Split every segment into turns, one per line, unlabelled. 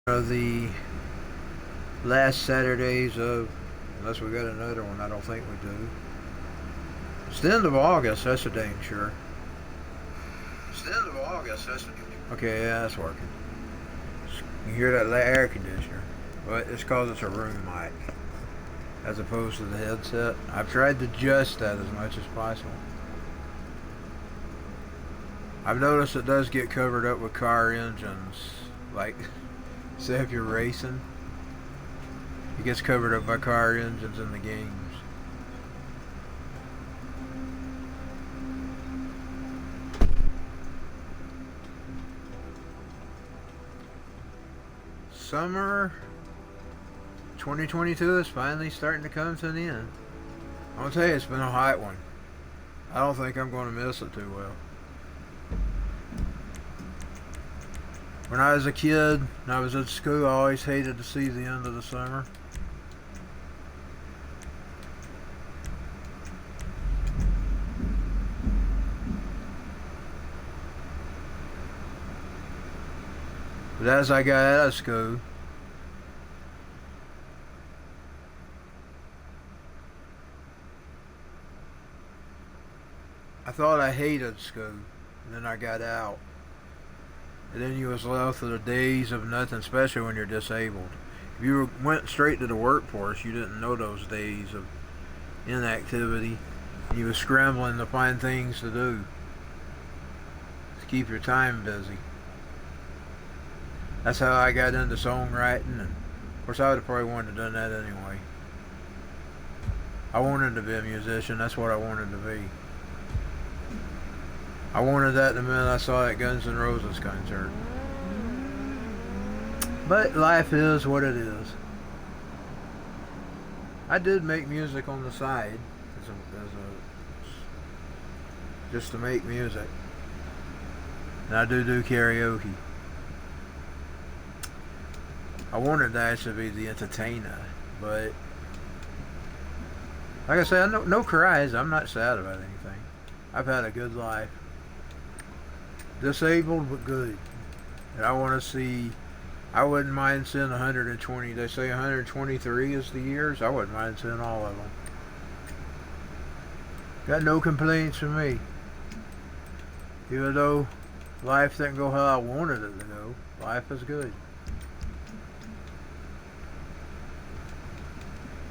The last Saturdays of, unless we got another one, I don't think we do. It's the end of August, that's a dang sure. It's the end of August, that's a dang sure. Okay, yeah, that's working. You hear that air conditioner, but it's because it's a room mic as opposed to the headset. I've tried to adjust that as much as possible. I've noticed it does get covered up with car engines, like say if you're racing, it gets covered up by car engines in the games. Summer 2022 is finally starting to come to an end. I'm gonna tell you, it's been a hot one. I don't think I'm gonna miss it too well. When I was a kid and I was at school, I always hated to see the end of the summer. But as I got out of school, I thought I hated school, and then I got out. And then you was left with the days of nothing, especially when you're disabled. If you went straight to the workforce, you didn't know those days of inactivity. You was scrambling to find things to do to keep your time busy. That's how I got into songwriting, and of course I would have probably wanted to done that anyway. I wanted to be a musician, that's what I wanted to be. I wanted that the minute I saw that Guns N' Roses concert. But life is what it is. I did make music on the side just to make music. And I do karaoke. I wanted to actually be the entertainer, but like I said, no cries. I'm not sad about anything. I've had a good life. Disabled but good. And I want to see, I wouldn't mind seeing 120. They say 123 is the years. I wouldn't mind seeing all of them. Got no complaints from me. Even though life didn't go how I wanted it to go, life is good.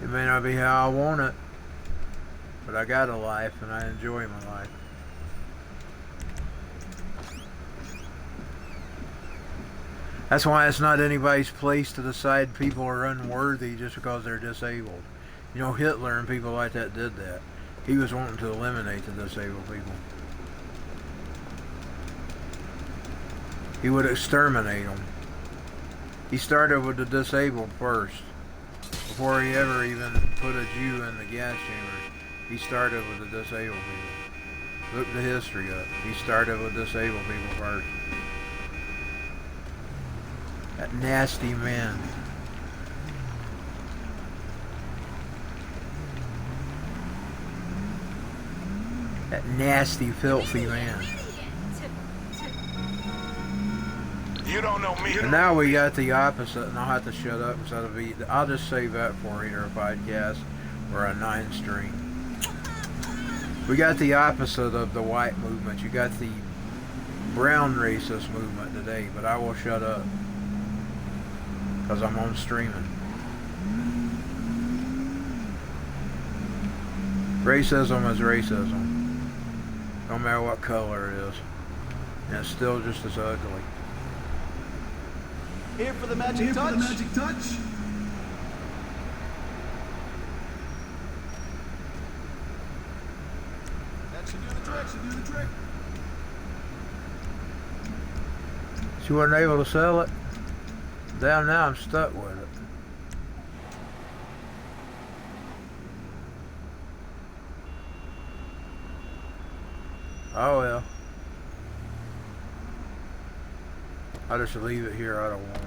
It may not be how I want it, but I got a life and I enjoy my life. That's why it's not anybody's place to decide people are unworthy just because they're disabled. You know, Hitler and people like that did that. He was wanting to eliminate the disabled people. He would exterminate them. He started with the disabled first. Before he ever even put a Jew in the gas chambers, he started with the disabled people. Look the history up. He started with disabled people first. That nasty man. That nasty, filthy man.
You don't know me.
And now we got the opposite, and I'll have to shut up instead of eat. I'll just save that for either a podcast or a 9-string. We got the opposite of the white movement. You got the brown racist movement today, but I will shut up because I'm on streaming. Racism is racism, no matter what color it is, and it's still just as ugly.
Here for the magic touch. That should do the trick.
She wasn't able to sell it. Damn, now I'm stuck with it. Oh well. I'll just leave it here. I don't want it.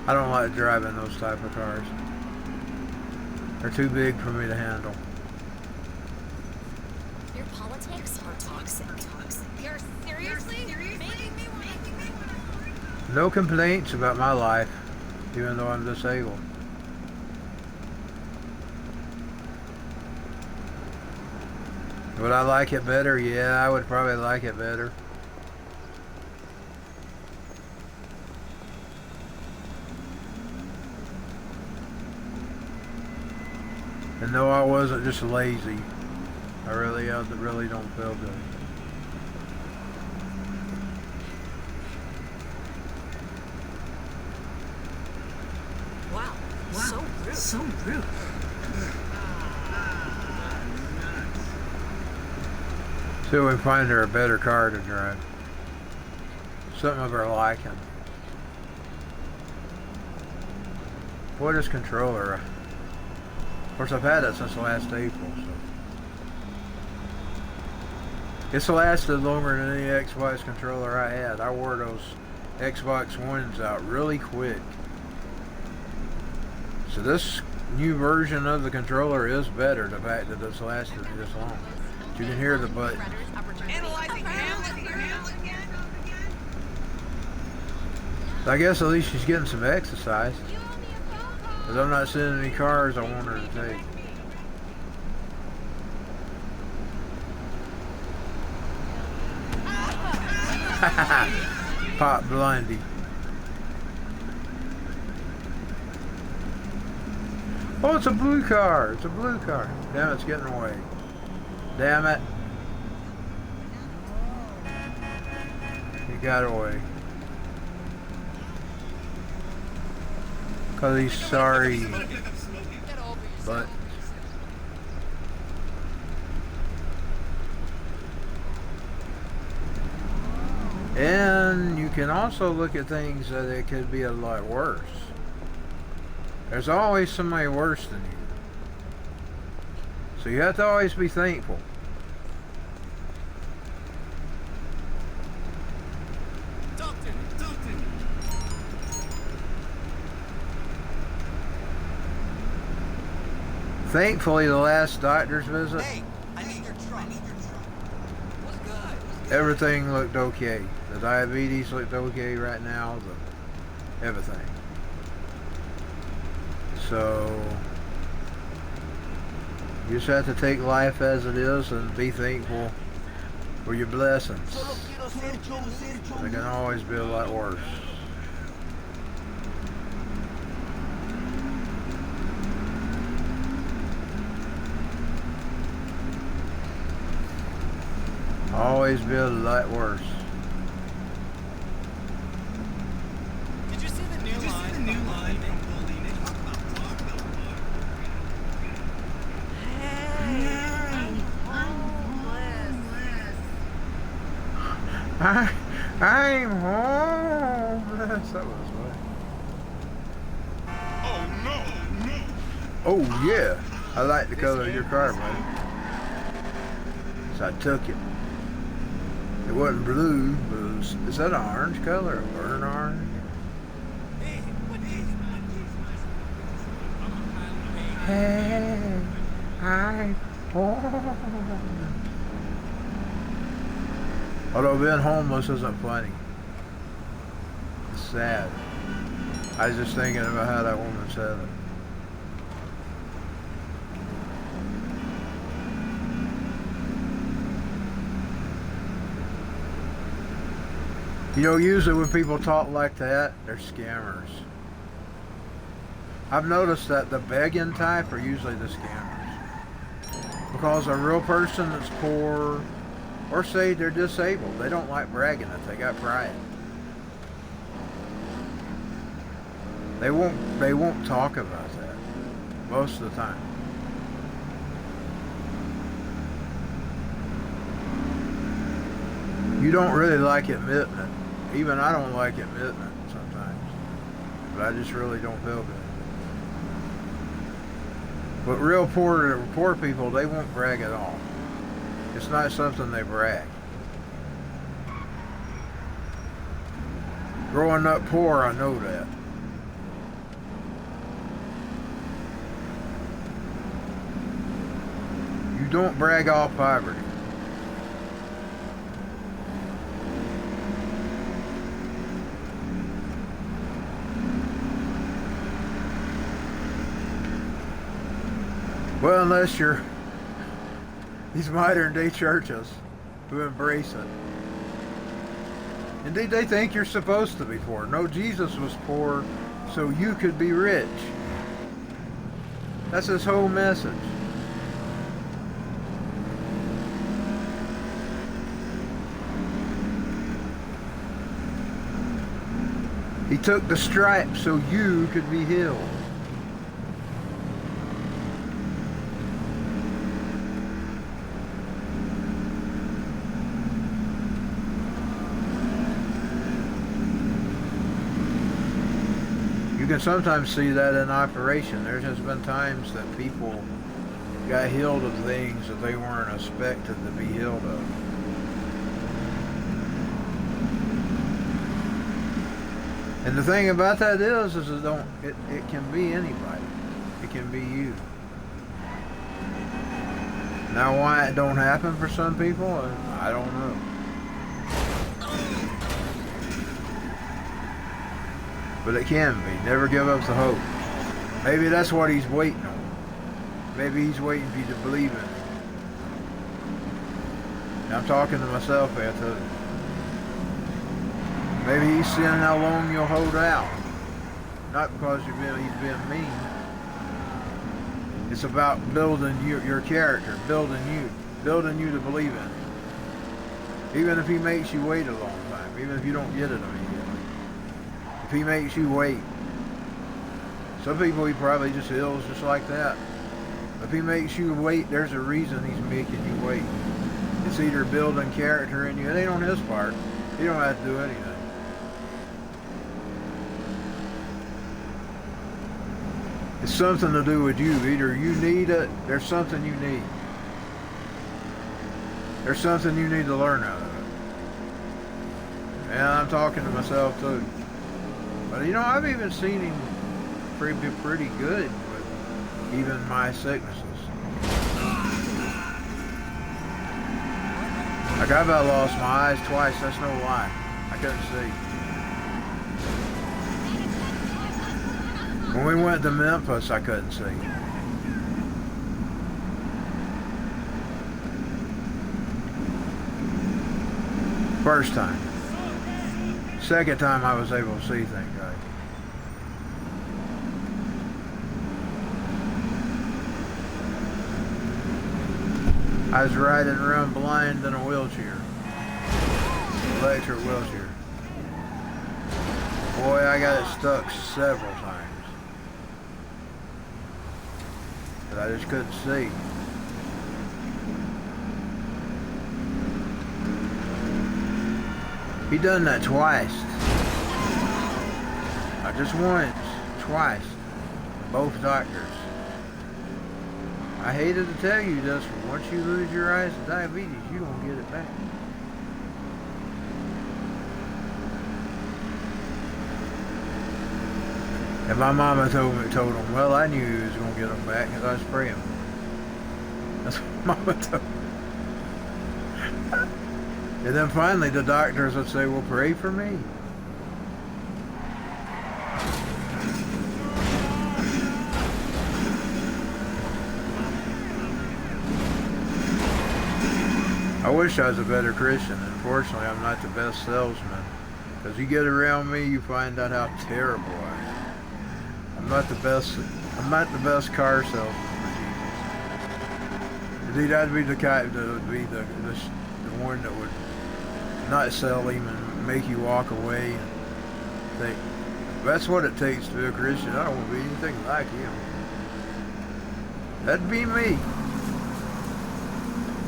I don't like driving those type of cars. They're too big for me to handle.
Your politics are toxic. You're seriously making me want.
No complaints about my life, even though I'm disabled. Would I like it better? Yeah, I would probably like it better. And no, I wasn't just lazy. I really don't feel good.
Wow, so rude. So rude.
See if we can find her a better car to drive. Something of her liking. What is controller? Of course, I've had it since last April, so. It's lasted longer than any Xbox controller I had. I wore those Xbox Ones out really quick. So this new version of the controller is better, the fact that it's lasted this long. You can hear the buttons. I guess at least she's getting some exercise. Because I'm not seeing any cars I want her to take. Pop blindy. Oh, it's a blue car. It's a blue car. Damn, it's getting away. Damn it. He got away. Because he's sorry. But. And you can also look at things that it could be a lot worse. There's always somebody worse than you. So you have to always be thankful. Thankfully, the last doctor's visit,
Hey, I need your truck. What's good?
everything looked okay. The diabetes looked okay right now. Everything. So you just have to take life as it is and be thankful for your blessings. They can always be a lot worse. Always be a lot worse.
Did you see the new line?
I'm homeless. That was funny.
Oh no, no.
Oh yeah, I like the color of your car, buddy. So I took it. It wasn't blue, but it was, is that an orange color? A burnt orange? Hey, I'm home. Although being homeless isn't funny. It's sad. I was just thinking about how that woman said it. You know, usually when people talk like that, they're scammers. I've noticed that the begging type are usually the scammers. Because a real person that's poor, or say they're disabled, they don't like bragging if they got pride. They won't talk about that most of the time. You don't really like admitting it. Even I don't like admitting it sometimes. But I just really don't feel good. But real poor people, they won't brag at all. It's not something they brag. Growing up poor, I know that. You don't brag off poverty. Well, unless you're these modern day churches who embrace it. Indeed, they think you're supposed to be poor. No, Jesus was poor so you could be rich. That's his whole message. He took the stripes so you could be healed. You can sometimes see that in operation. There's just been times that people got healed of things that they weren't expected to be healed of. And the thing about that is it can be anybody. It can be you. Now why it don't happen for some people, I don't know. But it can be. Never give up the hope. Maybe that's what he's waiting on. Maybe he's waiting for you to believe in him. And I'm talking to myself here too. Maybe he's seeing how long you'll hold out. Not because he's being mean. It's about building your character, building you to believe in him. Even if he makes you wait a long time, even if you don't get it immediately. If he makes you wait. Some people he probably just heals just like that. If he makes you wait, there's a reason he's making you wait. It's either building character in you. It ain't on his part. He don't have to do anything. It's something to do with you. Either you need it, there's something you need. There's something you need to learn out of it. And I'm talking to myself too. But you know, I've even seen him be pretty good with even my sicknesses. Like I about lost my eyes twice, that's no lie. I couldn't see. When we went to Memphis, I couldn't see. First time. Second time I was able to see things right. I was riding around blind in a wheelchair. Electric wheelchair. Boy, I got it stuck several times. But I just couldn't see. He done that twice. Not just once, twice. Both doctors. I hated to tell you this, but once you lose your eyes to diabetes, you don't get it back. And my mama told him, well, I knew he was going to get them back because I was praying. That's what mama told me. And then finally the doctors would say, well, pray for me. I wish I was a better Christian. Unfortunately, I'm not the best salesman. Because you get around me, you find out how terrible I am. I'm not the best car salesman for Jesus. Indeed, I'd be the guy that would be the one that would not sell him and make you walk away and think, that's what it takes to be a Christian. I don't want to be anything like him. That'd be me.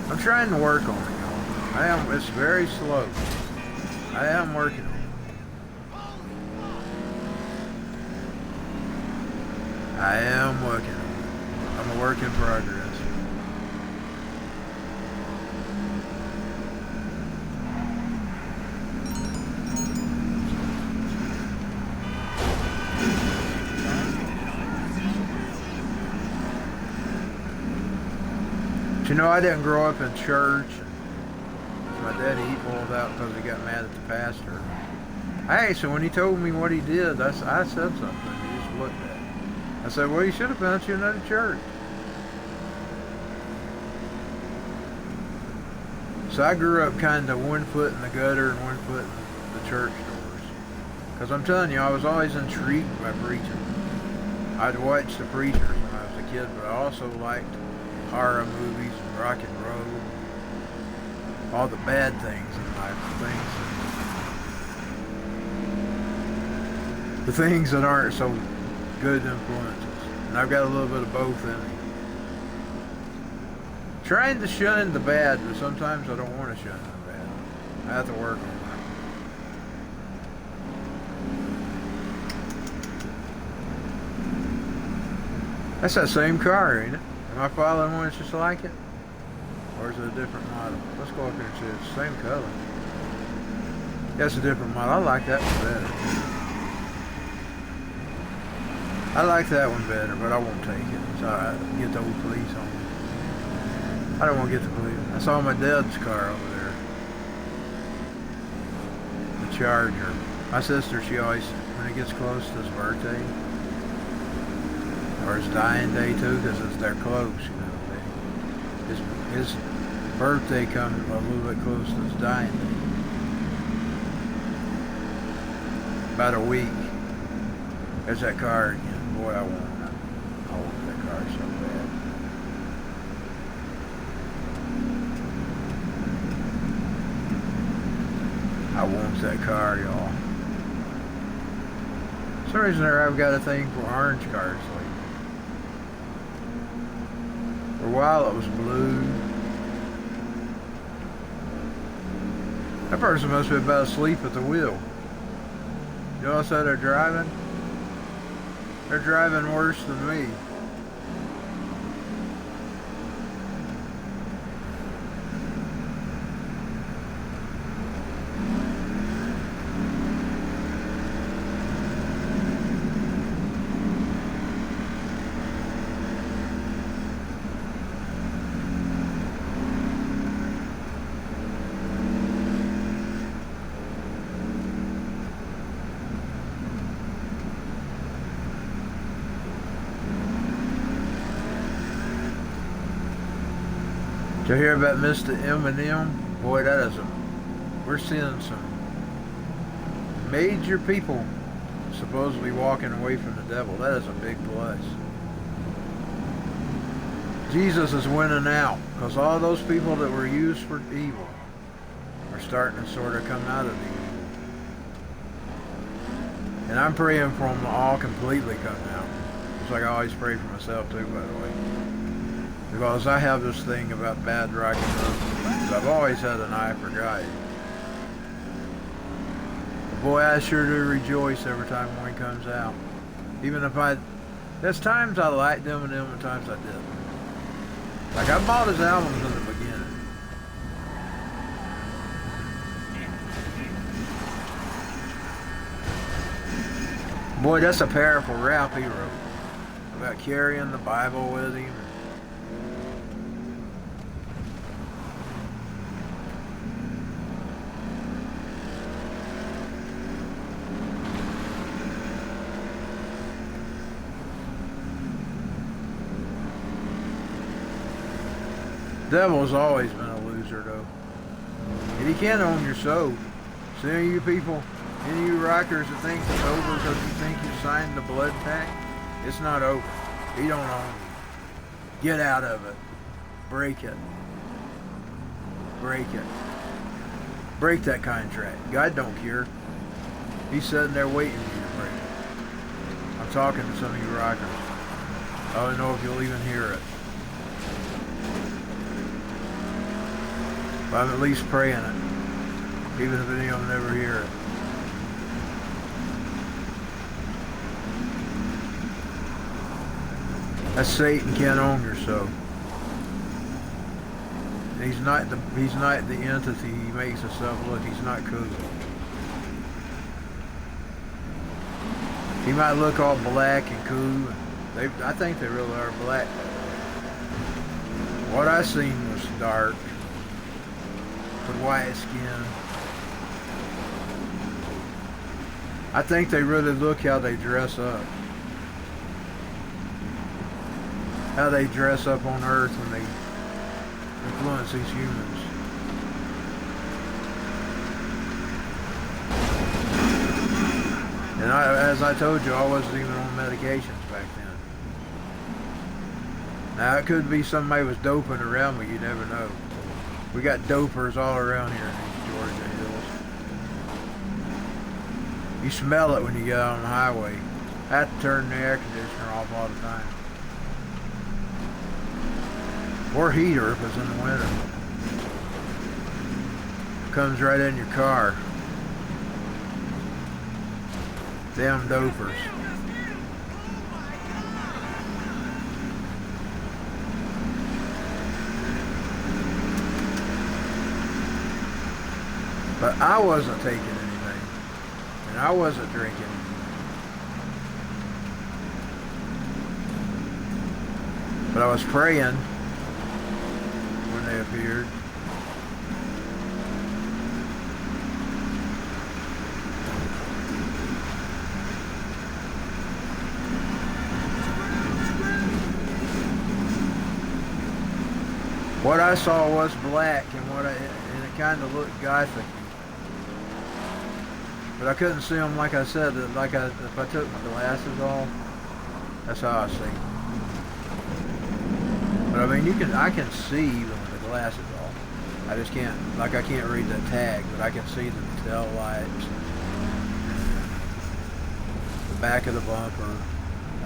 I'm trying to work on it, y'all. I am. It's very slow. I am working on it. I am working on it. I'm a work in progress. But you know, I didn't grow up in church. My daddy, he pulled out because he got mad at the pastor. Hey, so when he told me what he did, I said something. He just looked at it. I said, well, you should have found you another church. So I grew up kind of 1 foot in the gutter and 1 foot in the church doors. Because I'm telling you, I was always intrigued by preaching. I'd watch the preachers when I was a kid, but I also liked horror movies and rock and roll. All the bad things in life, the things that aren't so good influences. And I've got a little bit of both in me. Trying to shun the bad, but sometimes I don't want to shun the bad. I have to work on that. That's that same car, ain't it? Am I following one that's just like it? Or is it a different model? Let's go up here and see. It's the same color. That's a different model. I like that one better. I like that one better, but I won't take it. It's alright. Get the old police on me. I don't want to get the police. I saw my dad's car over there. The Charger. My sister, she always, when it gets close to his birthday, or his dying day too, because they're close, you know. His birthday comes a little bit close to his dying day. About a week. There's that car again. Boy, I want that car so bad. I want that car, y'all. For some reason I've got a thing for orange cars lately. For a while it was blue. That person must be about asleep at the wheel. You know what they're driving? They're driving worse than me. Did you hear about Mr. Eminem? Boy, we're seeing some major people supposedly walking away from the devil. That is a big plus. Jesus is winning out, because all those people that were used for evil are starting to sort of come out of the evil. And I'm praying for them to all completely come out. Just like I always pray for myself too, by the way. Because I have this thing about bad rock and roll. I've always had an eye for guys. Boy, I sure do rejoice every time one comes out. Even if there's times I liked them and times I didn't. Like I bought his albums in the beginning. Boy, that's a powerful rap he wrote. About carrying the Bible with him. Devil's always been a loser, though. And he can't own your soul. So any of you people, any of you rockers that think it's over because you think you signed the blood pact, it's not over. He don't own you. Get out of it. Break it. Break it. Break that contract. God don't care. He's sitting there waiting for you to break it. I'm talking to some of you rockers. I don't know if you'll even hear it. But I'm at least praying it, even if any of them never hear it. That Satan can't own your soul. And he's not the entity he makes himself look. He's not cool. He might look all black and cool. I think they really are black. What I seen was dark. With white skin. I think they really look how they dress up. How they dress up on earth when they influence these humans. And as I told you, I wasn't even on medications back then. Now, it could be somebody was doping around me. You never know. We got dopers all around here in these Georgia hills. You smell it when you get out on the highway. I have to turn the air conditioner off all the time. Or heater if it's in the winter. Comes right in your car. Damn dopers. But I wasn't taking anything. And I wasn't drinking. But I was praying when they appeared. What I saw was black, and and it kind of looked gothic. But I couldn't see them, like I said. If I took my glasses off, that's how I see. But I mean, I can see even with the glasses off. I just can't, I can't read the tag, but I can see the tail lights, the back of the bumper.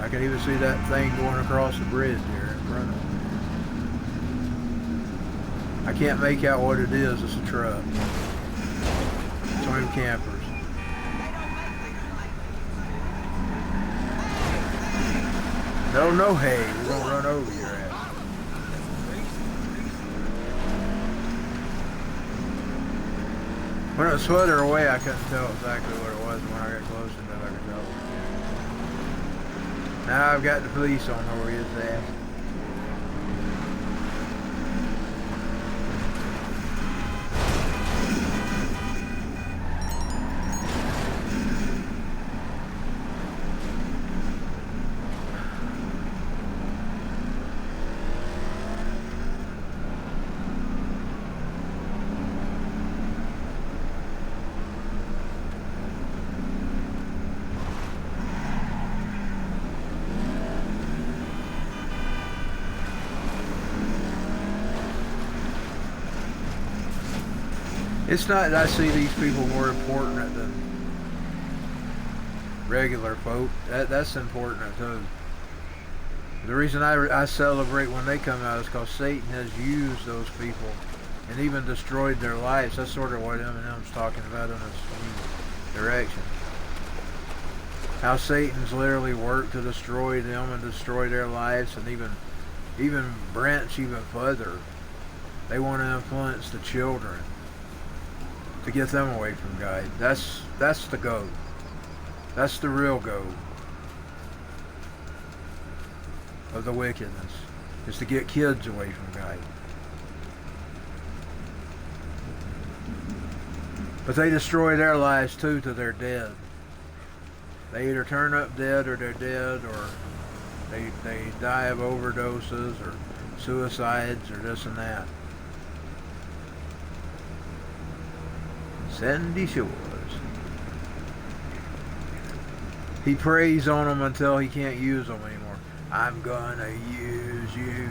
I can even see that thing going across the bridge here in front of me. I can't make out what it is. It's a truck. Twin campers. No hay. We're gonna run over your ass. When it was further away, I couldn't tell exactly what it was. When I got close enough, I could tell. Now I've got the police on over his ass. It's not that I see these people more important than regular folk. That's important too. The reason I celebrate when they come out is because Satan has used those people and even destroyed their lives. That's sort of what Eminem's talking about in his direction. How Satan's literally worked to destroy them and destroy their lives, and even branch even further. They want to influence the children to get them away from God. That's the goal. That's the real goal of the wickedness, is to get kids away from God. But they destroy their lives too till they're dead. They either turn up dead, or they're dead, or they die of overdoses or suicides or this and that. Sandy Shores. He preys on them until he can't use them anymore. I'm gonna use you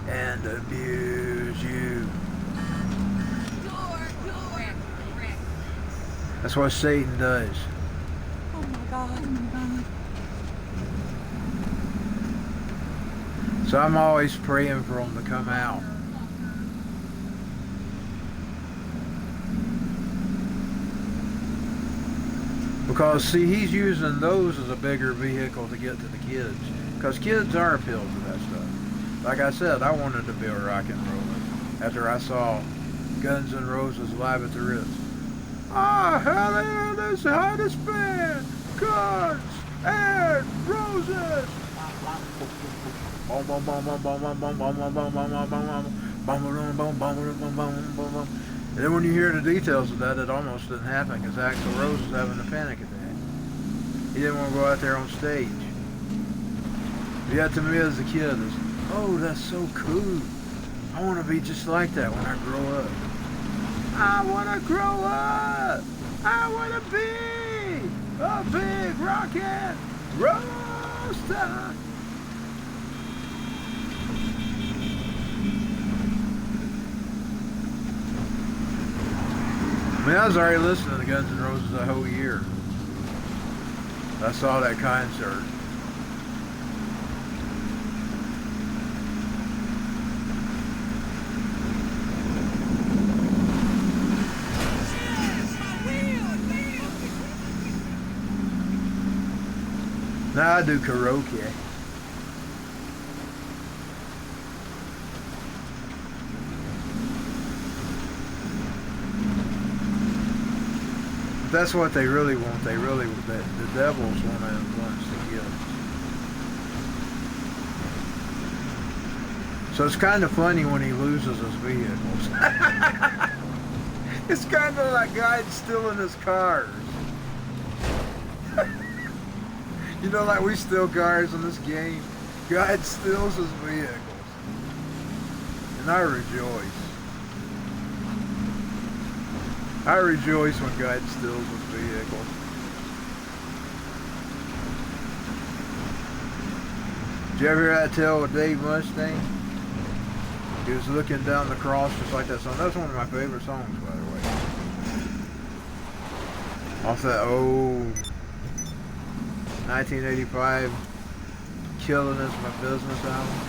and abuse you. That's what Satan does.
Oh my God.
So I'm always praying for them to come out. Because, see, he's using those as a bigger vehicle to get to the kids. Because kids are appealed to that stuff. Like I said, I wanted to be a rock and roller after I saw Guns N' Roses live at the Ritz. Ah, hell yeah, this is the hottest band! Guns N' Roses! And then when you hear the details of that, it almost didn't happen because Axl Rose was having a panic attack. He didn't want to go out there on stage. Yet to me as a kid, is, oh, that's so cool. I want to be just like that when I grow up. I want to grow up. I want to be A big rocket roaster. I mean, I was already listening to Guns N' Roses a whole year. I saw that concert. Now I do karaoke. That's what they really want. They really, the devils want to influence the kids. So it's kind of funny when he loses his vehicles. It's kind of like guys stealing his cars. You know, like we steal cars in this game. God steals his vehicles. And I rejoice. I rejoice when God steals his vehicle. Did you ever hear that tale with Dave Mustang? He was looking down the cross just like that song. That's one of my favorite songs, by the way. Off that old 1985 Killing Is My Business album.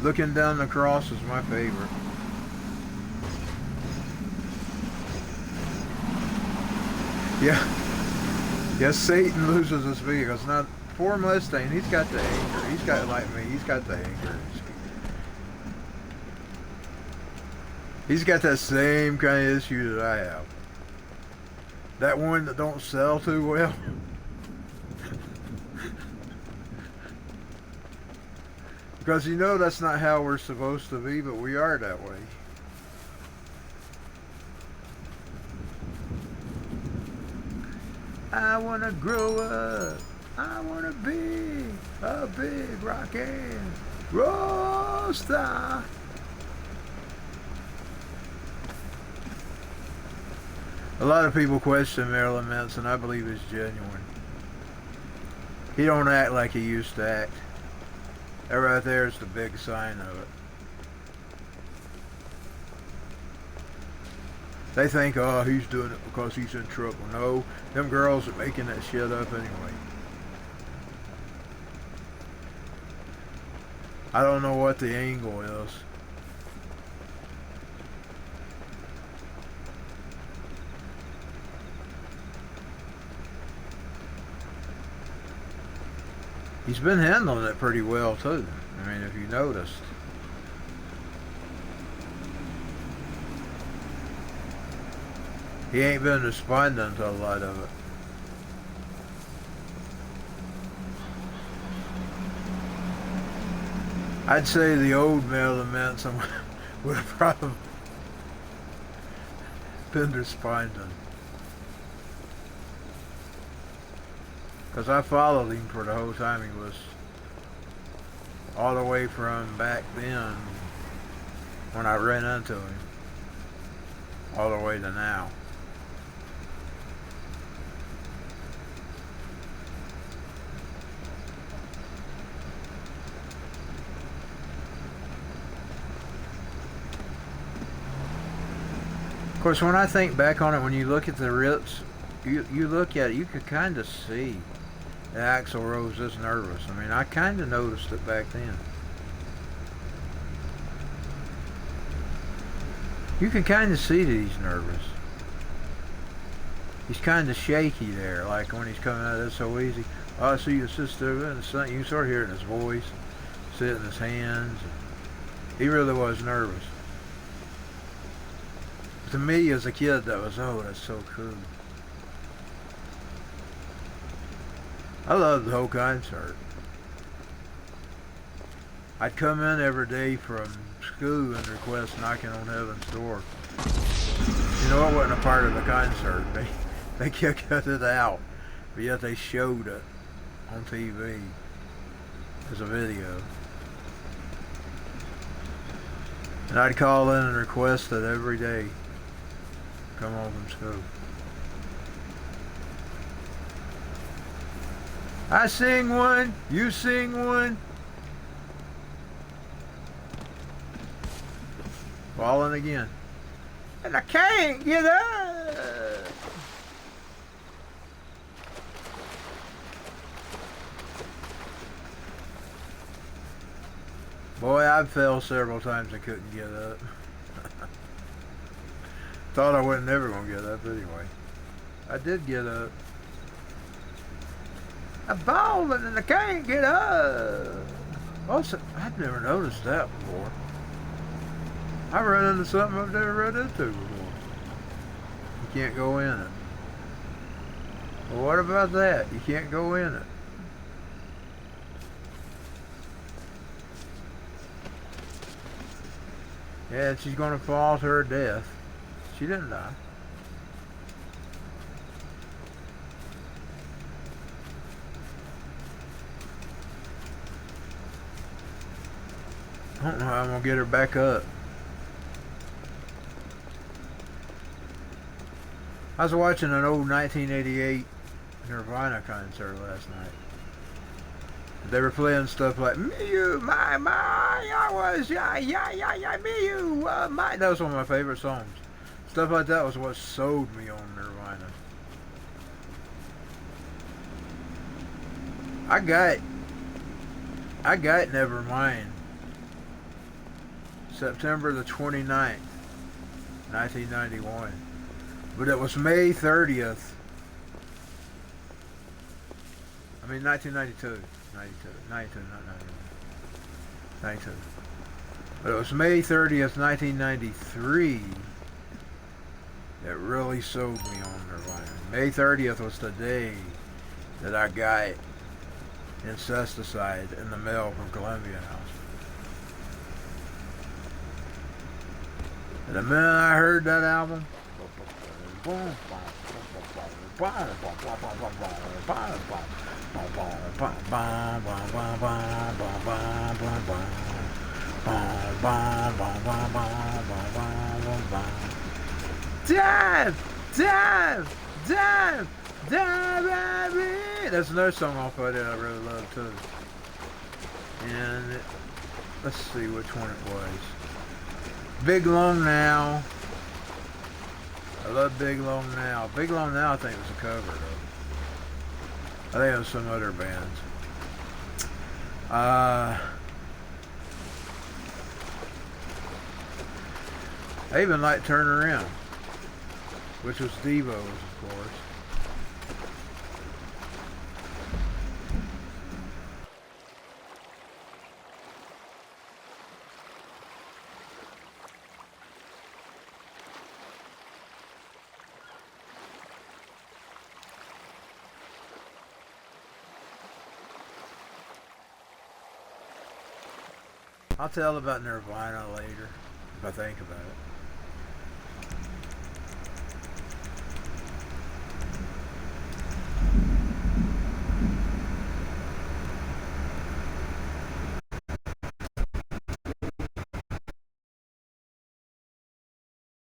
Looking Down the Cross is my favorite. Yeah. Yes, Satan loses his vehicles. Now, poor Mustang, he's got the anger. He's got, like me, he's got the anger. He's got that same kind of issue that I have. That one that don't sell too well. Because you know that's not how we're supposed to be, but we are that way. I want to grow up. I want to be a big rock and roll star. A lot of people question Marilyn Manson. I believe he's genuine. He don't act like he used to act. That right there is the big sign of it. They think, oh, he's doing it because he's in trouble. No, them girls are making that shit up anyway. I don't know what the angle is. He's been handling it pretty well too. I mean, if you noticed. He ain't been responding to a lot of it. I'd say the old Marilyn Manson would have probably been responding. Because I followed him for the whole time he was, all the way from back then, when I ran into him, all the way to now. Of course, when I think back on it, when you look at the rips, you look at it, you could kind of see that Axl Rose is nervous. I mean, I kind of noticed it back then. You can kind of see that he's nervous. He's kind of shaky there, like when he's coming out of it so easy. Oh, I see your sister, and son. You sort of hear it in his voice, see it in his hands. He really was nervous. To me, as a kid, that was, oh, that's so cool. I loved the whole concert. I'd come in every day from school and request knocking on heaven's door. You know, it wasn't a part of the concert. They cut it out, but yet they showed it on TV as a video. And I'd call in and request it every day. Come home from school. I sing one, you sing one. Falling again. And I can't get up. Boy, I fell several times and couldn't get up. Thought I wasn't never going to get up anyway. I did get up. I'm falling and I can't get up. Also, I've never noticed that before. I run into something I've never run into before. You can't go in it. Well, what about that? You can't go in it. Yeah, she's going to fall to her death. She didn't die. I don't know how I'm going to get her back up. I was watching an old 1988 Nirvana concert last night. They were playing stuff like "Me, you, my, I was, yeah, me, you, my." That was one of my favorite songs. Stuff like that was what sold me on Nirvana. I got Nevermind. September the 29th, 1991. But it was May 30th. I mean 1992. 92, not 91. 92. But it was May 30th, 1993 that really sold me on Nirvana. May 30th was the day that I got Incesticide in the mail from Columbia House. And the minute I heard that album, Dive! That's another song off of it I really love too. And let's see which one it was. Big Long Now. I love Big Long Now. Big Long Now I think was a cover though. I think it was some other bands. I even like Turn Around, which was Devo's, of course. I'll tell about Nirvana later, if I think about it.